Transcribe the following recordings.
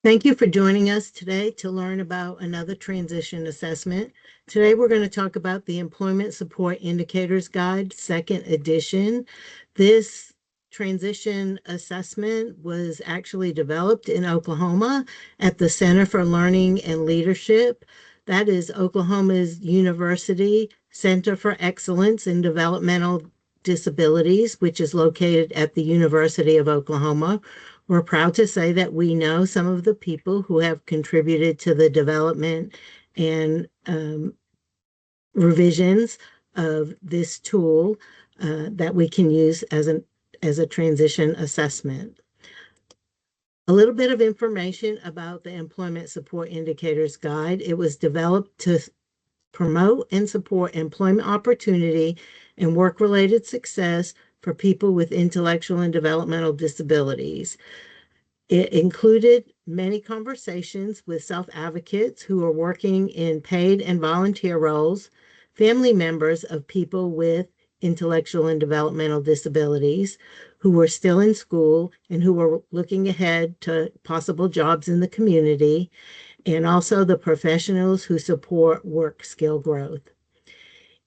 Thank you for joining us today to learn about another transition assessment. Today, we're going to talk about the Employment Support Indicators Guide, second edition. This transition assessment was actually developed in Oklahoma at the Center for Learning and Leadership. That is Oklahoma's University Center for Excellence in Developmental Disabilities, which is located at the University of Oklahoma. We're proud to say that we know some of the people who have contributed to the development and revisions of this tool that we can use as a transition assessment. A little bit of information about the Employment Support Indicators Guide. It was developed to promote and support employment opportunity and work-related success for people with intellectual and developmental disabilities. It included many conversations with self-advocates who are working in paid and volunteer roles, family members of people with intellectual and developmental disabilities who were still in school and who were looking ahead to possible jobs in the community, and also the professionals who support work skill growth.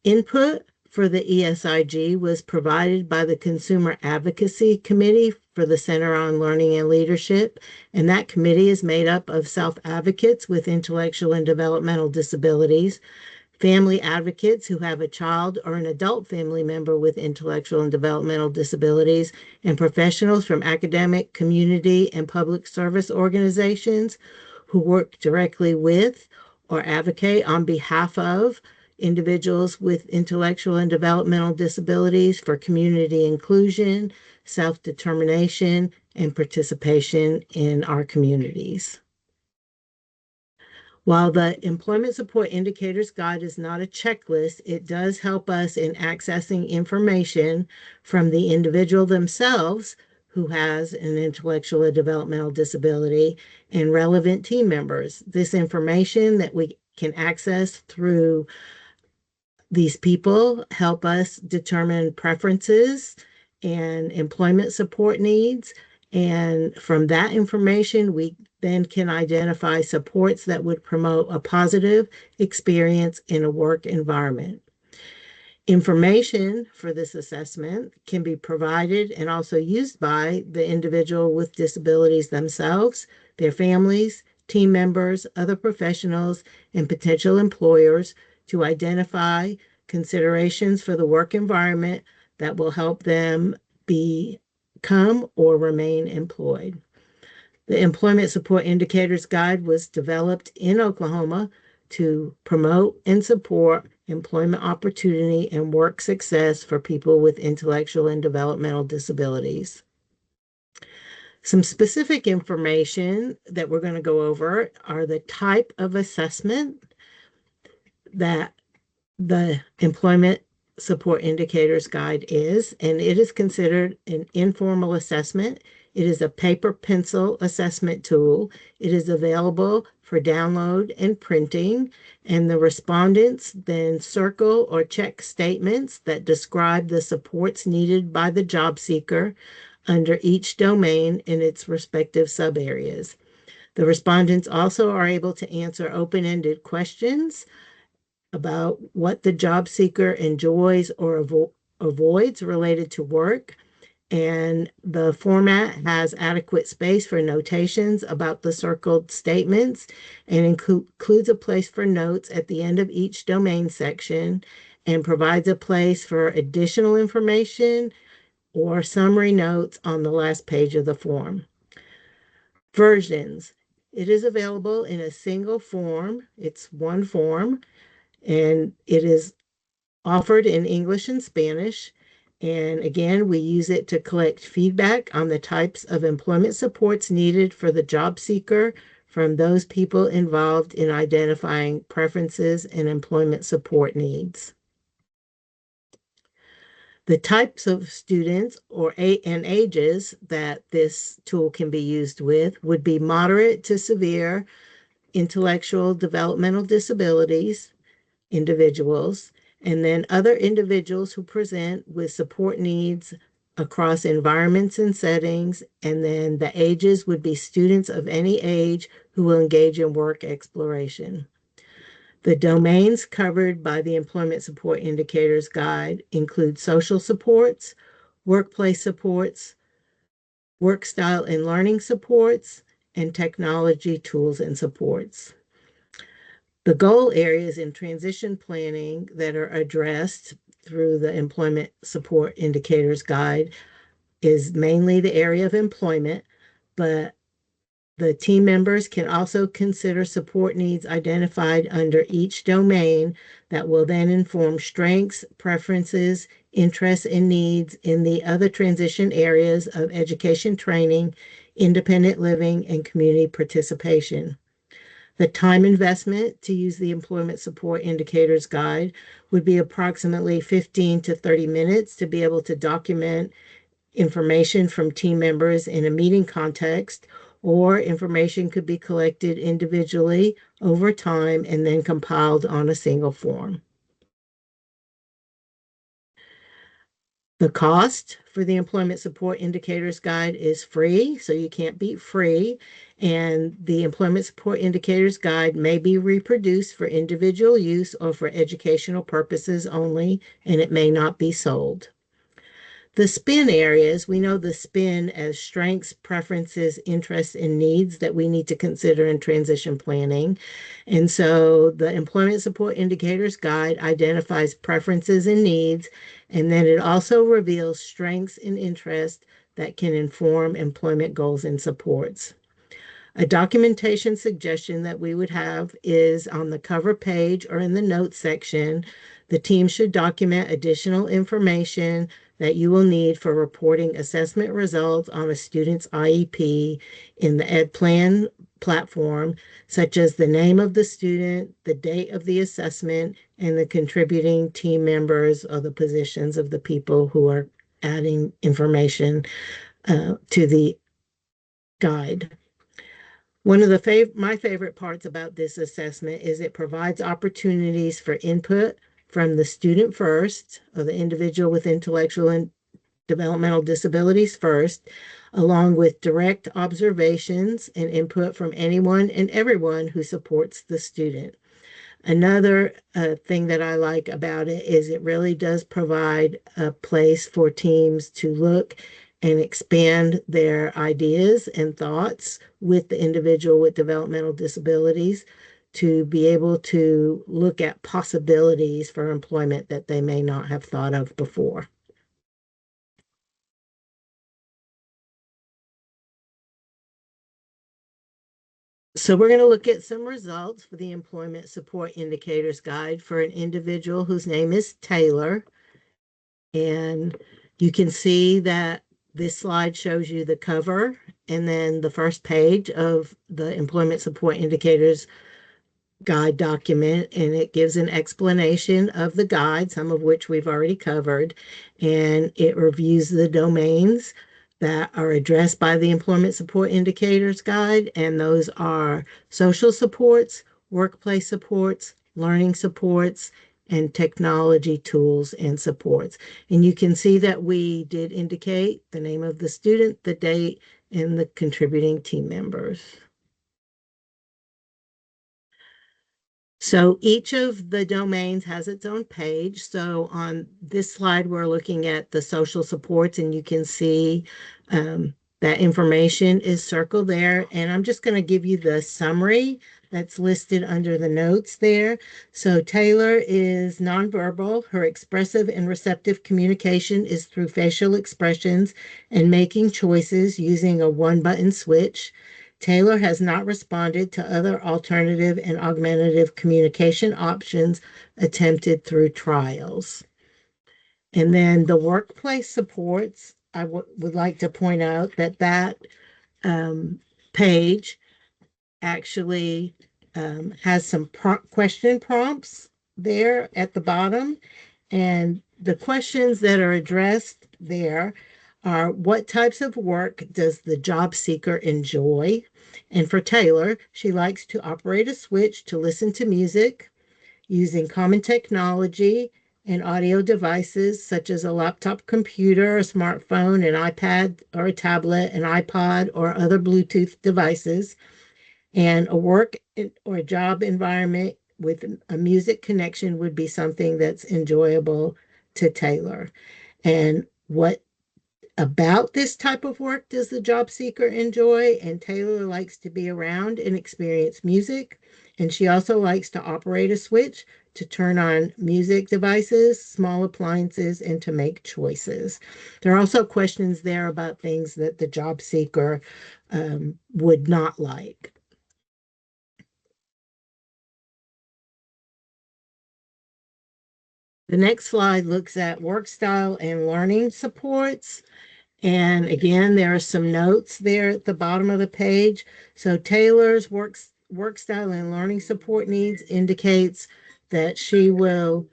Input for the ESIG was provided by the Consumer Advocacy Committee for the Center on Learning and Leadership, and that committee is made up of self-advocates with intellectual and developmental disabilities, family advocates who have a child or an adult family member with intellectual and developmental disabilities, and professionals from academic, community, and public service organizations who work directly with or advocate on behalf of individuals with intellectual and developmental disabilities for community inclusion, self-determination, and participation in our communities. While the Employment Support Indicators Guide is not a checklist, it does help us in accessing information from the individual themselves who has an intellectual or developmental disability and relevant team members. This information that we can access through these people help us determine preferences and employment support needs. And from that information, we then can identify supports that would promote a positive experience in a work environment. Information for this assessment can be provided and also used by the individual with disabilities themselves, their families, team members, other professionals, and potential employers to identify considerations for the work environment that will help them become or remain employed. The Employment Support Indicators Guide was developed in Oklahoma to promote and support employment opportunity and work success for people with intellectual and developmental disabilities. Some specific information that we're going to go over are the type of assessment that the Employment Support Indicators Guide is, and it is considered an informal assessment. It is a paper pencil assessment tool. It is available for download and printing, and the respondents then circle or check statements that describe the supports needed by the job seeker under each domain in its respective subareas. The respondents also are able to answer open-ended questions about what the job seeker enjoys or avoids related to work. And the format has adequate space for notations about the circled statements and includes a place for notes at the end of each domain section and provides a place for additional information or summary notes on the last page of the form. Versions. It is available in a single form. It's one form, and it is offered in English and Spanish. And again, we use it to collect feedback on the types of employment supports needed for the job seeker from those people involved in identifying preferences and employment support needs. The types of students and ages that this tool can be used with would be moderate to severe intellectual developmental disabilities individuals, and then other individuals who present with support needs across environments and settings, and then the ages would be students of any age who will engage in work exploration. The domains covered by the Employment Support Indicators Guide include social supports, workplace supports, work style and learning supports, and technology tools and supports. The goal areas in transition planning that are addressed through the Employment Support Indicators Guide is mainly the area of employment, but the team members can also consider support needs identified under each domain that will then inform strengths, preferences, interests, and needs in the other transition areas of education training, independent living, and community participation. The time investment to use the Employment Support Indicators Guide would be approximately 15 to 30 minutes to be able to document information from team members in a meeting context, or information could be collected individually over time and then compiled on a single form. The cost for the Employment Support Indicators Guide is free, so you can't beat free. And the Employment Support Indicators Guide may be reproduced for individual use or for educational purposes only, and it may not be sold. The SPIN areas, we know the SPIN as strengths, preferences, interests, and needs that we need to consider in transition planning. And so the Employment Support Indicators Guide identifies preferences and needs, and then it also reveals strengths and interests that can inform employment goals and supports. A documentation suggestion that we would have is on the cover page or in the notes section. The team should document additional information that you will need for reporting assessment results on a student's IEP in the EdPlan platform, such as the name of the student, the date of the assessment, and the contributing team members or the positions of the people who are adding information to the guide. One of my favorite parts about this assessment is it provides opportunities for input from the student first, or the individual with intellectual and developmental disabilities first, along with direct observations and input from anyone and everyone who supports the student. Another thing that I like about it is it really does provide a place for teams to look and expand their ideas and thoughts with the individual with developmental disabilities to be able to look at possibilities for employment that they may not have thought of before. So we're going to look at some results for the Employment Support Indicators Guide for an individual whose name is Taylor. And you can see that this slide shows you the cover and then the first page of the Employment Support Indicators Guide document, and it gives an explanation of the guide, some of which we've already covered, and it reviews the domains that are addressed by the Employment Support Indicators Guide, and those are social supports, workplace supports, learning supports, and technology tools and supports. And you can see that we did indicate the name of the student, the date, and the contributing team members. So each of the domains has its own page. So on this slide, we're looking at the social supports, and you can see that information is circled there. And I'm just going to give you the summary that's listed under the notes there. So Taylor is nonverbal. Her expressive and receptive communication is through facial expressions and making choices using a one-button switch. Taylor has not responded to other alternative and augmentative communication options attempted through trials. And then the workplace supports, I would like to point out that page actually has some question prompts there at the bottom. And the questions that are addressed there are: what types of work does the job seeker enjoy? And for Taylor, she likes to operate a switch to listen to music using common technology and audio devices such as a laptop computer, a smartphone, an iPad or a tablet, an iPod, or other Bluetooth devices, and a work or job environment with a music connection would be something that's enjoyable to Taylor. And what about this type of work does the job seeker enjoy? And Taylor likes to be around and experience music. And she also likes to operate a switch to turn on music devices, small appliances, and to make choices. There are also questions there about things that the job seeker would not like. The next slide looks at work style and learning supports. And again, there are some notes there at the bottom of the page. So Taylor's work style and learning support needs indicates that she will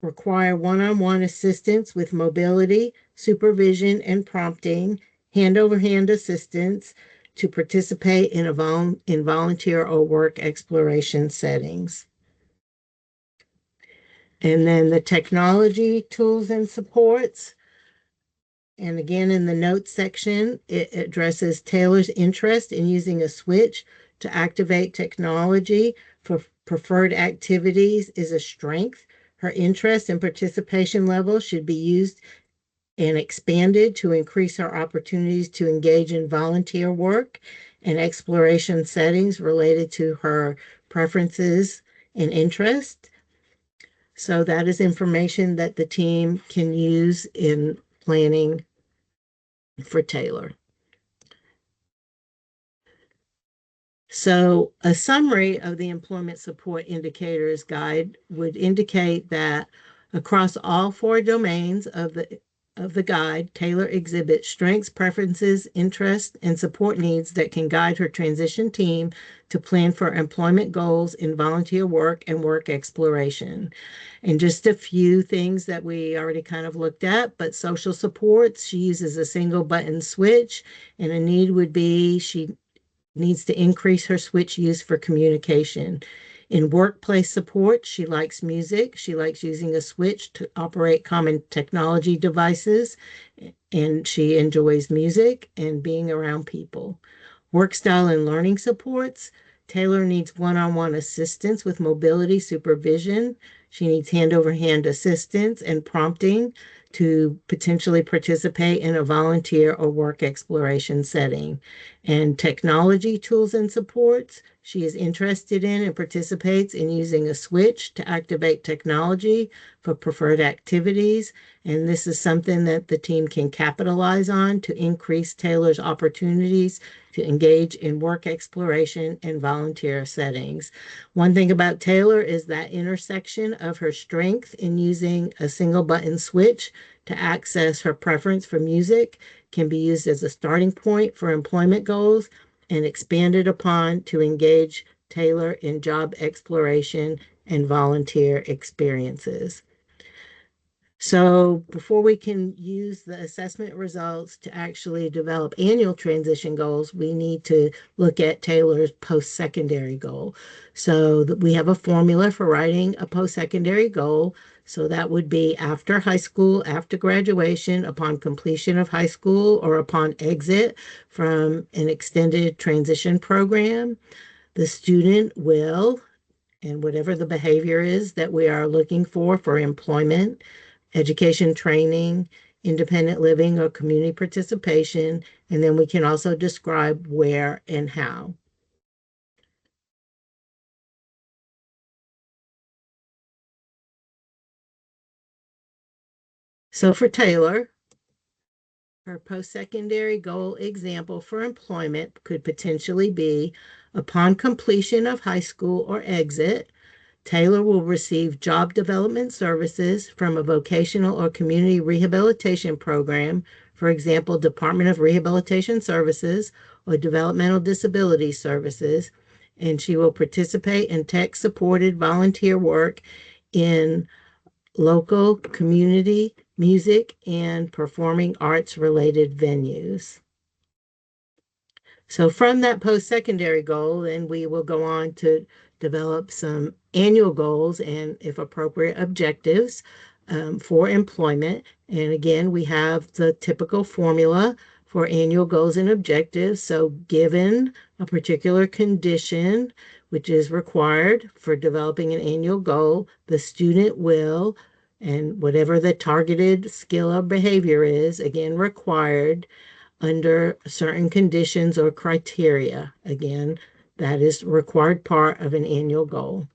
require one-on-one assistance with mobility, supervision, and prompting, hand-over-hand assistance to participate in volunteer or work exploration settings. And then the technology tools and supports. And again, in the notes section, it addresses Taylor's interest in using a switch to activate technology for preferred activities is a strength. Her interest and participation level should be used and expanded to increase her opportunities to engage in volunteer work and exploration settings related to her preferences and interests. So that is information that the team can use in planning for Taylor. So a summary of the employment support indicators guide would indicate that across all four domains of the guide, Taylor exhibits strengths, preferences, interests, and support needs that can guide her transition team to plan for employment goals in volunteer work and work exploration. And just a few things that we already kind of looked at, but social supports, she uses a single button switch, and a need would be she needs to increase her switch use for communication. In workplace support, she likes music. She likes using a switch to operate common technology devices, and she enjoys music and being around people. Work style and learning supports. Taylor needs one-on-one assistance with mobility supervision. She needs hand-over-hand assistance and prompting to potentially participate in a volunteer or work exploration setting. And technology tools and supports. She is interested in and participates in using a switch to activate technology for preferred activities. And this is something that the team can capitalize on to increase Taylor's opportunities to engage in work exploration and volunteer settings. One thing about Taylor is that intersection of her strength in using a single button switch to access her preference for music can be used as a starting point for employment goals and expanded upon to engage Taylor in job exploration and volunteer experiences. So before we can use the assessment results to actually develop annual transition goals, we need to look at Taylor's post-secondary goal. So that we have a formula for writing a post-secondary goal. So that would be after high school, after graduation, upon completion of high school, or upon exit from an extended transition program. The student will, and whatever the behavior is that we are looking for employment, education training, independent living, or community participation. And then we can also describe where and how. So for Taylor, her post-secondary goal example for employment could potentially be upon completion of high school or exit, Taylor will receive job development services from a vocational or community rehabilitation program, for example, Department of Rehabilitation Services or Developmental Disabilities Services, and she will participate in tech-supported volunteer work in local community music and performing arts related venues. So from that post-secondary goal, then we will go on to develop some annual goals and, if appropriate, objectives for employment. And again, we have the typical formula for annual goals and objectives. So, given a particular condition which is required for developing an annual goal, the student will, and whatever the targeted skill or behavior is, again, required under certain conditions or criteria. Again, that is required part of an annual goal.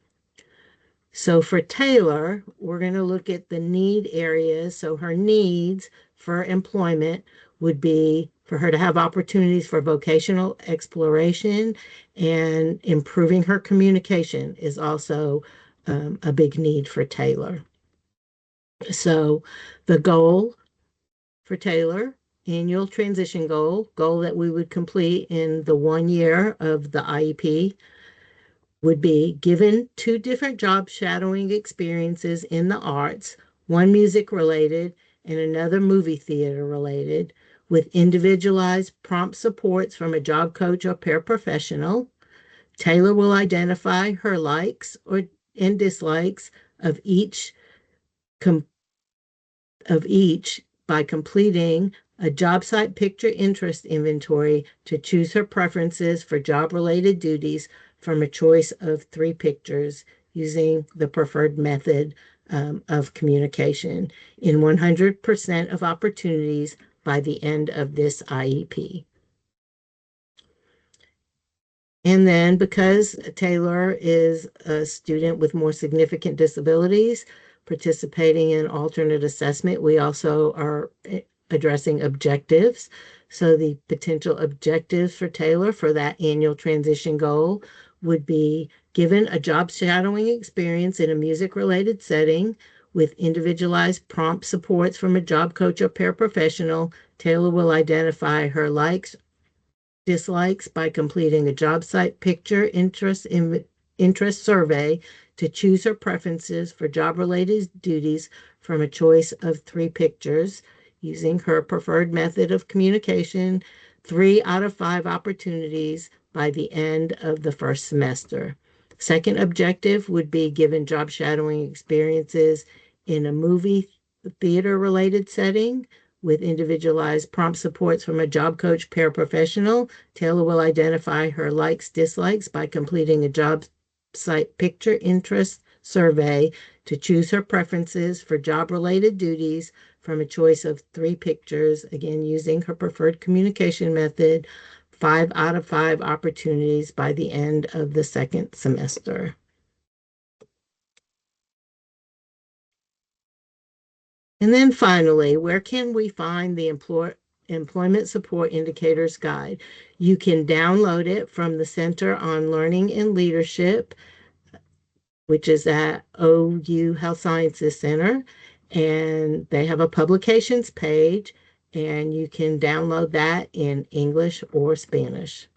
So for Taylor, we're going to look at the need areas. So her needs for employment would be for her to have opportunities for vocational exploration, and improving her communication is also a big need for Taylor. So the goal for Taylor, annual transition goal that we would complete in the 1 year of the IEP, would be given 2 different job shadowing experiences in the arts, one music related and another movie theater related, with individualized prompt supports from a job coach or paraprofessional. Taylor will identify her likes and dislikes of each com- of each by completing a job site picture interest inventory to choose her preferences for job related duties from a choice of 3 pictures using the preferred method of communication in 100% of opportunities by the end of this IEP. And then, because Taylor is a student with more significant disabilities participating in alternate assessment, we also are addressing objectives. So the potential objectives for Taylor for that annual transition goal would be given a job shadowing experience in a music related setting with individualized prompt supports from a job coach or paraprofessional. Taylor will identify her likes, dislikes by completing a job site picture interest survey to choose her preferences for job related duties from a choice of 3 pictures using her preferred method of communication 3 out of 5 opportunities by the end of the first semester. Second objective would be given job shadowing experiences in a movie theater related setting with individualized prompt supports from a job coach paraprofessional. Taylor will identify her likes, dislikes by completing a job site picture interest survey to choose her preferences for job related duties from a choice of 3 pictures, again, using her preferred communication method, 5 out of 5 opportunities by the end of the second semester. And then finally, where can we find the Employment Support Indicators Guide? You can download it from the Center on Learning and Leadership, which is at OU Health Sciences Center. And they have a publications page, and you can download that in English or Spanish.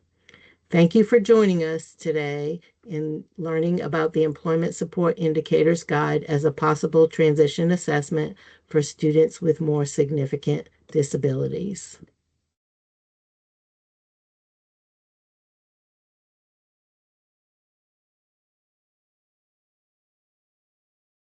Thank you for joining us today in learning about the Employment Support Indicators Guide as a possible transition assessment for students with more significant disabilities.